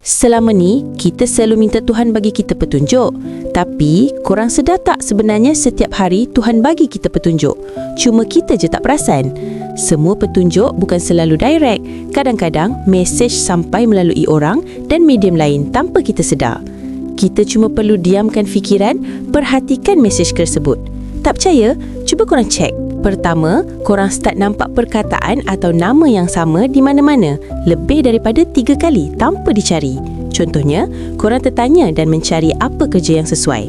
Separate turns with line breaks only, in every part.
Selama ni, kita selalu minta Tuhan bagi kita petunjuk. Tapi, korang sedar tak sebenarnya setiap hari Tuhan bagi kita petunjuk? Cuma kita je tak perasan. Semua petunjuk bukan selalu direct. Kadang-kadang, mesej sampai melalui orang dan medium lain tanpa kita sedar. Kita cuma perlu diamkan fikiran, perhatikan mesej tersebut. Tak percaya? Cuba korang cek. Pertama, korang start nampak perkataan atau nama yang sama di mana-mana lebih daripada 3 kali tanpa dicari. Contohnya, korang tertanya dan mencari apa kerja yang sesuai.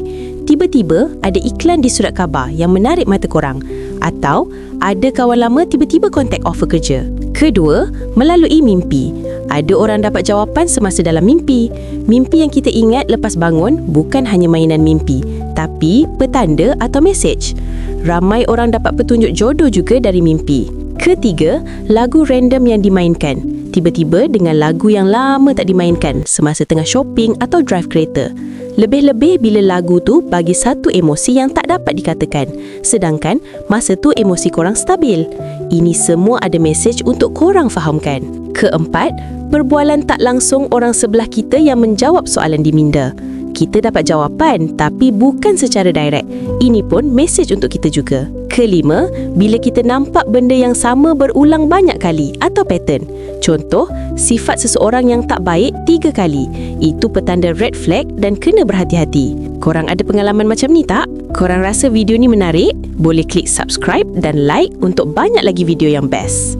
Tiba-tiba ada iklan di surat khabar yang menarik mata korang. Atau ada kawan lama tiba-tiba kontak offer kerja. Kedua, melalui mimpi. Ada orang dapat jawapan semasa dalam mimpi. Mimpi yang kita ingat lepas bangun bukan hanya mainan mimpi, tapi petanda atau mesej. Ramai orang dapat petunjuk jodoh juga dari mimpi. Ketiga, lagu random yang dimainkan. Tiba-tiba dengan lagu yang lama tak dimainkan semasa tengah shopping atau drive kereta. Lebih-lebih bila lagu tu bagi satu emosi yang tak dapat dikatakan. Sedangkan masa tu emosi korang stabil. Ini semua ada mesej untuk korang fahamkan. Keempat, perbualan tak langsung orang sebelah kita yang menjawab soalan di minda. Kita dapat jawapan tapi bukan secara direct. Ini pun mesej untuk kita juga. Kelima, bila kita nampak benda yang sama berulang banyak kali atau pattern. Contoh, sifat seseorang yang tak baik 3 kali. Itu petanda red flag dan kena berhati-hati. Korang ada pengalaman macam ni tak? Korang rasa video ni menarik? Boleh klik subscribe dan like untuk banyak lagi video yang best.